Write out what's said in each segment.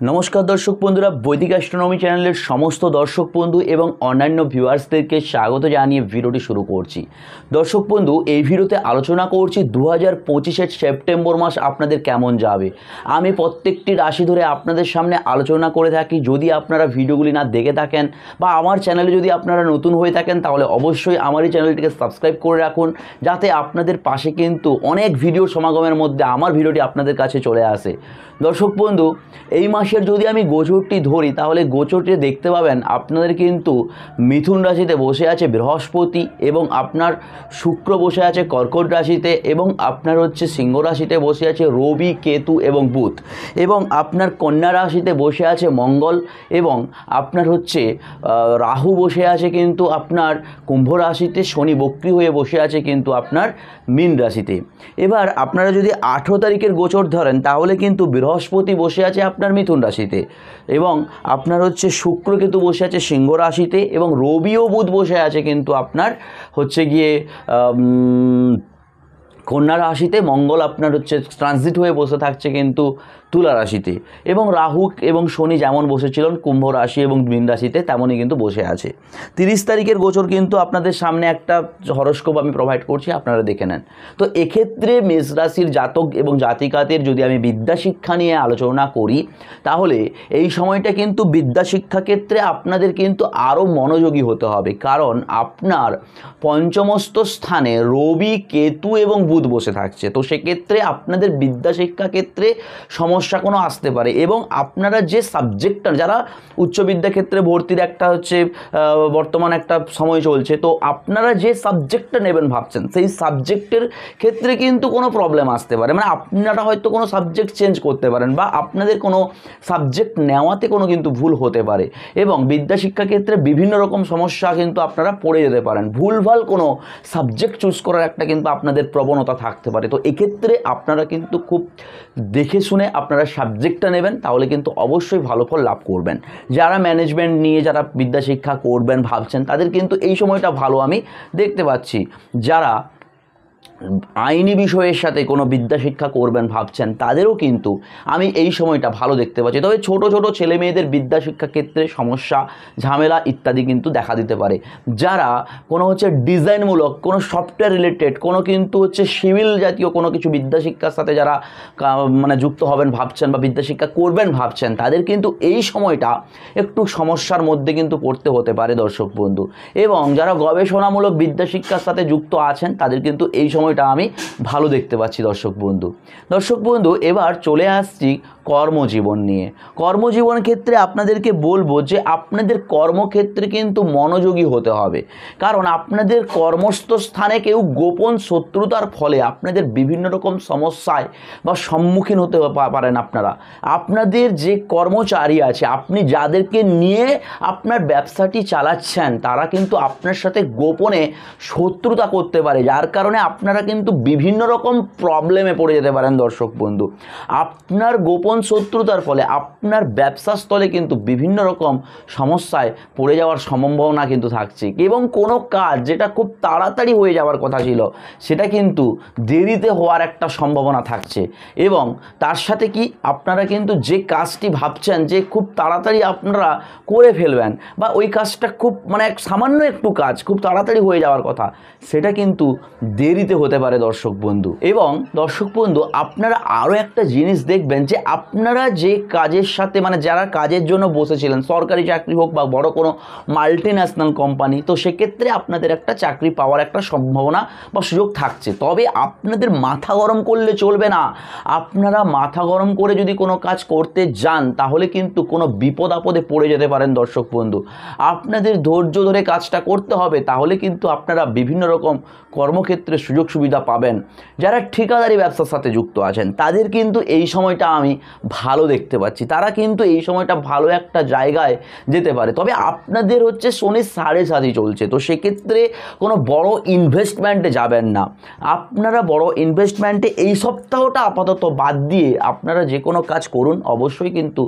नमस्कार दर्शक बंधुरा वैदिक एस्ट्रोनॉमी चैनल समस्त दर्शक बंधु एवं अन्यान्य ভিউয়ার্সদেরকে स्वागत জানিয়ে ভিডিওটি शुरू করছি। दर्शक बंधु এই ভিডিওতে আলোচনা করছি 2025 সেপ্টেম্বর মাস আপনাদের কেমন যাবে। আমি প্রত্যেকটি রাশি ধরে আপনাদের সামনে আলোচনা করে থাকি। যদি আপনারা ভিডিওগুলি না দেখে থাকেন বা আমার চ্যানেলে যদি আপনারা নতুন হয়ে থাকেন তাহলে অবশ্যই আমার এই চ্যানেলটিকে সাবস্ক্রাইব করে রাখুন, যাতে আপনাদের পাশে কিন্তু অনেক ভিডিও সমাগমের মধ্যে আমার ভিডিওটি আপনাদের কাছে চলে আসে। দর্শক বন্ধু এই মাসের যদি আমি গোচরটি ধরি তাহলে গোচরটি দেখতে পাবেন আপনাদের কিন্তু মিথুন রাশিতে বসে আছে বৃহস্পতি এবং আপনার শুক্র বসে আছে কর্কট রাশিতে এবং আপনার হচ্ছে সিংহ রাশিতে বসে আছে রবি, কেতু এবং বুধ এবং আপনার কন্যা রাশিতে বসে আছে মঙ্গল এবং আপনার হচ্ছে রাহু বসে আছে কিন্তু আপনার কুম্ভ রাশিতে, শনি বক্রী হয়ে বসে আছে কিন্তু আপনার মীন রাশিতে। এবার আপনারা যদি 18 তারিখের গোচর ধরেন তাহলে কিন্তু বৃহস্পতি বসে আছে আপনার মিথুন রাশিতে এবং আপনার হচ্ছে শুক্র কেতু বসে আছে সিংহ রাশিতে এবং রবি ও বুধ বসে আছে কিন্তু আপনার হচ্ছে গিয়ে কন্যা রাশিতে। মঙ্গল আপনার হচ্ছে ট্রানজিট হয়ে বসে থাকছে কিন্তু তুলা রাশিতে এবং রাহু এবং শনি যেমন বসেছিলেন কুম্ভ রাশি এবং মীন রাশিতে তেমনই কিন্তু বসে আছে। 30 তারিখের গোচর কিন্তু আপনাদের সামনে একটা হরস্কোপ আমি প্রোভাইড করছি, আপনারা দেখে নেন। তো এক্ষেত্রে মেষ রাশির জাতক এবং জাতিকাদের যদি আমি বিদ্যা শিক্ষা নিয়ে আলোচনা করি তাহলে এই সময়টা কিন্তু বিদ্যা শিক্ষা ক্ষেত্রে আপনাদের কিন্তু আরও মনোযোগী হতে হবে, কারণ আপনার পঞ্চমস্ত স্থানে রবি, কেতু এবং বুধ বসে থাকছে। তো সেক্ষেত্রে আপনাদের বিদ্যা শিক্ষা ক্ষেত্রে সমস্যা কোনো আসতে পারে এবং আপনারা যে সাবজেক্টটা, যারা উচ্চ বিদ্যা ক্ষেত্রে ভর্তির একটা হচ্ছে বর্তমান একটা সময় চলছে, তো আপনারা যে সাবজেক্টটা নেবেন ভাবছেন সেই সাবজেক্টের ক্ষেত্রে কিন্তু কোনো প্রবলেম আসতে পারে। মানে আপনারা হয়তো কোনো সাবজেক্ট চেঞ্জ করতে পারেন বা আপনাদের কোনো সাবজেক্ট নেওয়াতে কোনো কিন্তু ভুল হতে পারে এবং বিদ্যা শিক্ষা ক্ষেত্রে বিভিন্ন রকম সমস্যা কিন্তু আপনারা পড়ে যেতে পারেন। ভুলভাল কোনো সাবজেক্ট চুজ করার একটা কিন্তু আপনাদের প্রবণতা থাকতে পারে। তো এক্ষেত্রে আপনারা কিন্তু খুব দেখে শুনে আপনারা সাবজেক্টটা নেবেন, তাহলে কিন্তু অবশ্যই ভালো ফল লাভ করবেন। যারা ম্যানেজমেন্ট নিয়ে যারা বিদ্যা শিক্ষা করবেন ভাবছেন তাদের কিন্তু এই সময়টা ভালো আমি দেখতে পাচ্ছি। যারা আইনি বিষয়ের সাথে কোনো বিদ্যা শিক্ষা করবেন ভাবছেন তাদেরও কিন্তু আমি এই সময়টা ভালো দেখতে পাচ্ছি। তবে ছোট ছোট ছেলে মেয়েদের বিদ্যা শিক্ষা ক্ষেত্রে সমস্যা, ঝামেলা ইত্যাদি কিন্তু দেখা দিতে পারে। যারা কোনো হচ্ছে ডিজাইনমূলক কোনো সফটওয়্যার রিলেটেড কোনো কিন্তু হচ্ছে সিভিল জাতীয় কোনো কিছু বিদ্যা শিক্ষার সাথে যারা মানে যুক্ত হবেন ভাবছেন বা বিদ্যা শিক্ষা করবেন ভাবছেন তাদের কিন্তু এই সময়টা একটু সমস্যার মধ্যে কিন্তু পড়তে হতে পারে দর্শক বন্ধু। এবং যারা গবেষণামূলক বিদ্যা শিক্ষার সাথে যুক্ত আছেন তাদের কিন্তু এই সময়টা আমি ভালো দেখতে পাচ্ছি দর্শক বন্ধু। এবার চলে আসছি কর্মজীবন নিয়ে। কর্মজীবন ক্ষেত্রে আপনাদেরকে বলবো যে আপনাদের কর্মক্ষেত্রে কিন্তু মনোযোগী হতে হবে, কারণ আপনাদের কর্মস্থ স্থানে কেউ গোপন শত্রুতার ফলে আপনাদের বিভিন্ন রকম সমস্যায় বা সম্মুখীন হতে পারেন। আপনাদের যে কর্মচারী আছে, আপনি যাদেরকে নিয়ে আপনার ব্যবসাটি চালাচ্ছেন, তারা কিন্তু আপনার সাথে গোপনে শত্রুতা করতে পারে, যার কারণে আপনারা কিন্তু বিভিন্ন রকম প্রবলেমে পড়ে যেতে পারেন দর্শক বন্ধু। আপনার গোপন শত্রুতার ফলে আপনার ব্যবসা স্থলে কিন্তু বিভিন্ন রকম সমস্যায় পড়ে যাওয়ার সম্ভাবনা কিন্তু থাকছে এবং কোনো কাজ যেটা খুব তাড়াতাড়ি হয়ে যাওয়ার কথা ছিল সেটা কিন্তু দেরিতে হওয়ার একটা সম্ভাবনা থাকছে। এবং তার সাথে কি আপনারা কিন্তু যে কাজটি ভাবছেন যে খুব তাড়াতাড়ি আপনারা করে ফেলবেন বা ওই কাজটা খুব মানে সামান্য একটু কাজ খুব তাড়াতাড়ি হয়ে যাওয়ার কথা, সেটা কিন্তু দেরিতে হতে পারে দর্শক বন্ধু। এবং দর্শক বন্ধু আপনারা আরও একটা জিনিস দেখবেন যে আপনারা যে কাজের সাথে মানে যারা কাজের জন্য বসেছিলেন, সরকারি চাকরি হোক বা বড় কোনো মাল্টি ন্যাশনাল কোম্পানি, তো সেক্ষেত্রে আপনাদের একটা চাকরি পাওয়ার একটা সম্ভাবনা বা সুযোগ থাকছে। তবে আপনাদের মাথা গরম করলে চলবে না। আপনারা মাথা গরম করে যদি কোনো কাজ করতে যান তাহলে কিন্তু কোনো বিপদ আপদে পড়ে যেতে পারেন দর্শক বন্ধু। আপনাদের ধৈর্য ধরে কাজটা করতে হবে, তাহলে কিন্তু আপনারা বিভিন্ন রকম কর্মক্ষেত্রে সুযোগ সুবিধা পাবেন। যারা ঠিকাদারি ব্যবসার সাথে যুক্ত আছেন তাদের কিন্তু এই সময়টা আমি ভালো দেখতে পাচ্ছি, তারা কিন্তু এই সময়টা ভালো একটা জায়গায় যেতে পারে। তবে আপনাদের হচ্ছে শনির 7.5 চলছে, তো সেক্ষেত্রে কোনো বড় ইনভেস্টমেন্টে যাবেন না। আপনারা বড় ইনভেস্টমেন্টে এই সপ্তাহটা আপাতত বাদ দিয়ে আপনারা যে কোনো কাজ করুন, অবশ্যই কিন্তু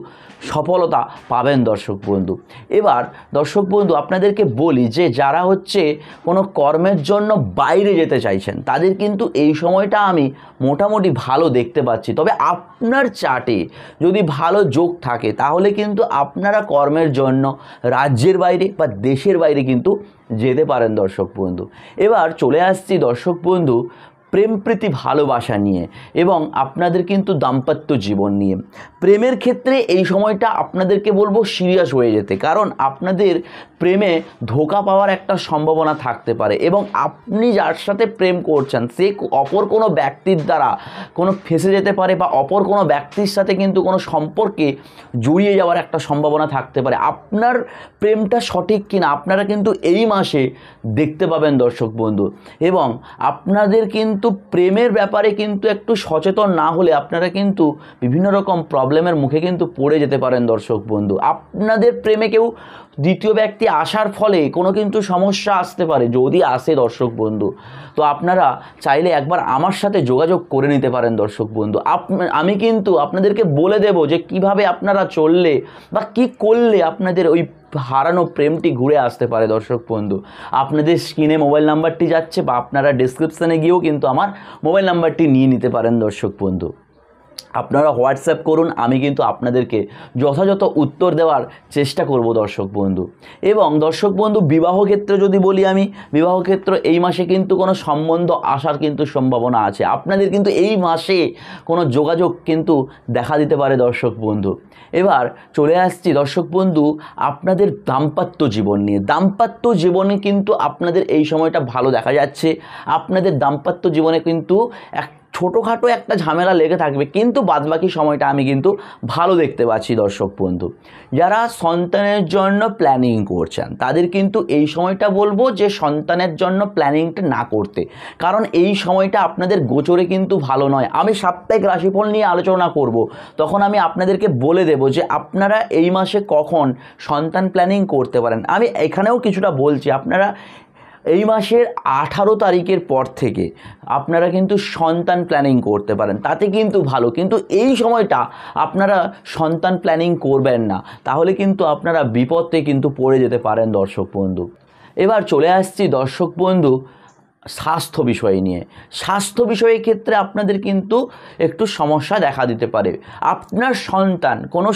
সফলতা পাবেন দর্শক বন্ধু। এবার দর্শক বন্ধু আপনাদেরকে বলি যে যারা হচ্ছে কোনো কর্মের জন্য বাইরে যেতে চাইছেন তাদের কিন্তু এই সময়টা আমি মোটামুটি ভালো দেখতে পাচ্ছি। তবে আপনার চার্টে থাকে, যদি ভালো যোগ থাকে, তাহলে কিন্তু আপনারা কর্মের জন্য রাজ্যের বাইরে বা দেশের বাইরে কিন্তু যেতে পারেন দর্শক বন্ধু। এবার চলে আসছি দর্শক বন্ধু প্রেম প্রীতি ভালোবাসা নিয়ে এবং আপনাদের কিন্তু দাম্পত্য জীবন নিয়ে। প্রেমের ক্ষেত্রে এই সময়টা আপনাদেরকে বলবো সিরিয়াস হয়ে যেতে, কারণ আপনাদের প্রেমে ধোঁকা পাওয়ার একটা সম্ভাবনা থাকতে পারে এবং আপনি যার সাথে প্রেম করছেন সে অপর কোনো ব্যক্তির দ্বারা কোনো ফেঁসে যেতে পারে বা অপর কোনো ব্যক্তির সাথে কিন্তু কোনো সম্পর্কে জড়িয়ে যাওয়ার একটা সম্ভাবনা থাকতে পারে। আপনার প্রেমটা সঠিক কিনা আপনারা কিন্তু এই মাসে দেখতে পাবেন দর্শক বন্ধু। এবং আপনাদের কিন্তু প্রেমের ব্যাপারে কিন্তু একটু সচেতন না হলে আপনারা কিন্তু বিভিন্ন রকম প্রবলেমের মুখে কিন্তু পড়ে যেতে পারেন দর্শক বন্ধু। আপনাদের প্রেমে কেউ দ্বিতীয় ব্যক্তি আসার ফলে কোনো কিন্তু সমস্যা আসতে পারে, যদি আসে দর্শক বন্ধু, তো আপনারা চাইলে একবার আমার সাথে যোগাযোগ করে নিতে পারেন দর্শক বন্ধু। আমি কিন্তু আপনাদেরকে বলে দেব যে কিভাবে আপনারা চললে বা কি করলে আপনাদের ওই হারানো প্রেমটি ঘুরে আসতে পারে দর্শক বন্ধু। আপনাদের স্ক্রিনে মোবাইল নাম্বারটি যাচ্ছে বা আপনারা ডেসক্রিপশানে গিয়েও কিন্তু আমার মোবাইল নাম্বারটি নিয়ে নিতে পারেন দর্শক বন্ধু। আপনারা হোয়াটসঅ্যাপ করুন, আমি কিন্তু আপনাদেরকে যথাযথ উত্তর দেওয়ার চেষ্টা করব দর্শক বন্ধু। এবং দর্শক বন্ধু বিবাহ ক্ষেত্রে যদি বলি, আমি বিবাহ ক্ষেত্র এই মাসে কিন্তু কোনো সম্বন্ধ আসার কিন্তু সম্ভাবনা আছে। আপনাদের কিন্তু এই মাসে কোনো যোগাযোগ কিন্তু দেখা দিতে পারে দর্শক বন্ধু। এবার চলে আসছি দর্শক বন্ধু আপনাদের দাম্পত্য জীবন নিয়ে। দাম্পত্য জীবনে কিন্তু আপনাদের এই সময়টা ভালো দেখা যাচ্ছে। আপনাদের দাম্পত্য জীবনে কিন্তু ছোটোখাটো একটা ঝামেলা লেগে থাকবে, কিন্তু বাদবাকি সময়টা আমি কিন্তু ভালো দেখতে পাচ্ছি দর্শক বন্ধু। যারা সন্তানের জন্য প্ল্যানিং করছেন তাদের কিন্তু এই সময়টা বলবো যে সন্তানের জন্য প্ল্যানিংটা না করতে, কারণ এই সময়টা আপনাদের গোচরে কিন্তু ভালো নয়। আমি সাপ্তাহিক রাশিফল নিয়ে আলোচনা করব, তখন আমি আপনাদেরকে বলে দেব যে আপনারা এই মাসে কখন সন্তান প্ল্যানিং করতে পারেন। আমি এখানেও কিছুটা বলছি, আপনারা এই মাসের 18 তারিখের পর থেকে আপনারা কিন্তু সন্তান প্ল্যানিং করতে পারেন, তাতে কিন্তু ভালো। কিন্তু এই সময়টা আপনারা সন্তান প্ল্যানিং করবেন না, তাহলে কিন্তু আপনারা বিপদে কিন্তু পড়ে যেতে পারেন দর্শক বন্ধু। এবার চলে আসছি দর্শক বন্ধু স্বাস্থ্য বিষয় নিয়ে। স্বাস্থ্য বিষয়ের ক্ষেত্রে আপনাদের কিন্তু একটু সমস্যা দেখা দিতে পারে। আপনার সন্তান কোনো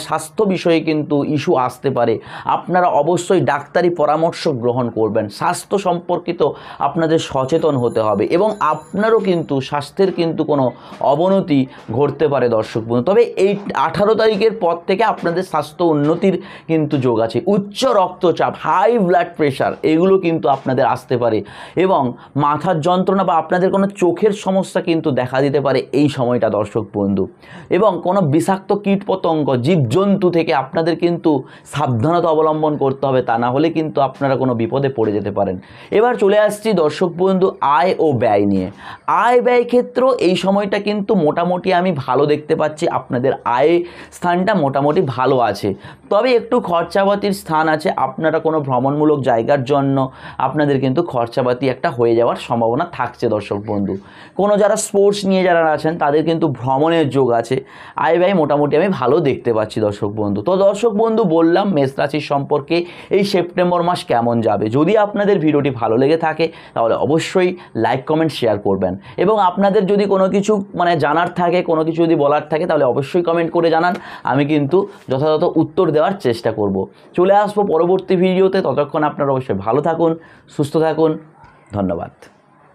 স্বাস্থ্য বিষয়ে কিন্তু ইস্যু আসতে পারে। আপনারা অবশ্যই ডাক্তারি পরামর্শ গ্রহণ করবেন। স্বাস্থ্য সম্পর্কিত আপনাদের সচেতন হতে হবে এবং আপনারও কিন্তু স্বাস্থ্যের কিন্তু কোনো অবনতি ঘটতে পারে দর্শক বন্ধু। তবে এই 18 তারিখের পর থেকে আপনাদের স্বাস্থ্য উন্নতির কিন্তু যোগ আছে। উচ্চ রক্তচাপ, হাই ব্লাড প্রেশার এগুলো কিন্তু আপনাদের আসতে পারে এবং মাথার যন্ত্রণা বা আপনাদের কোনো চোখের সমস্যা কিন্তু দেখা দিতে পারে এই সময়টা দর্শক বন্ধু। এবং কোনো বিষাক্ত কীটপতঙ্গ জীবজন্তু থেকে আপনাদের কিন্তু সাবধানতা অবলম্বন করতে হবে, তা না হলে কিন্তু আপনারা কোনো বিপদে পড়ে যেতে পারেন। এবার চলে আসছি দর্শক বন্ধু আয় ও ব্যয় নিয়ে। আয় ব্যয় ক্ষেত্র এই সময়টা কিন্তু মোটামুটি আমি ভালো দেখতে পাচ্ছি। আপনাদের আয় স্থানটা মোটামুটি ভালো আছে, তবে একটু খরচাপাতির স্থান আছে। আপনারা কোনো ভ্রমণমূলক জায়গার জন্য আপনাদের কিন্তু খরচাপাতি একটা হয়ে যাওয়ার সম্ভাবনা থাকছে দর্শক বন্ধু। কোনো যারা স্পোর্টস নিয়ে যারা আছেন তাদের কিন্তু ভ্রমণের যোগ আছে। আয় ব্যয় মোটামুটি আমি ভালো দেখতে পাচ্ছি দর্শক বন্ধু। তো দর্শক বন্ধু বললাম মেষ রাশির সম্পর্কে এই সেপ্টেম্বর মাস কেমন যাবে। যদি আপনাদের ভিডিওটি ভালো লেগে থাকে তাহলে অবশ্যই লাইক কমেন্ট শেয়ার করবেন এবং আপনাদের যদি কোনো কিছু জানার থাকে, কোনো কিছু যদি বলার থাকে তাহলে অবশ্যই কমেন্ট করে জানান। আমি কিন্তু যথাযথ উত্তর দেওয়ার চেষ্টা করব। চলে আসবো পরবর্তী ভিডিওতে, ততক্ষণ আপনারা অবশ্যই ভালো থাকুন, সুস্থ থাকুন। ধন্যবাদ।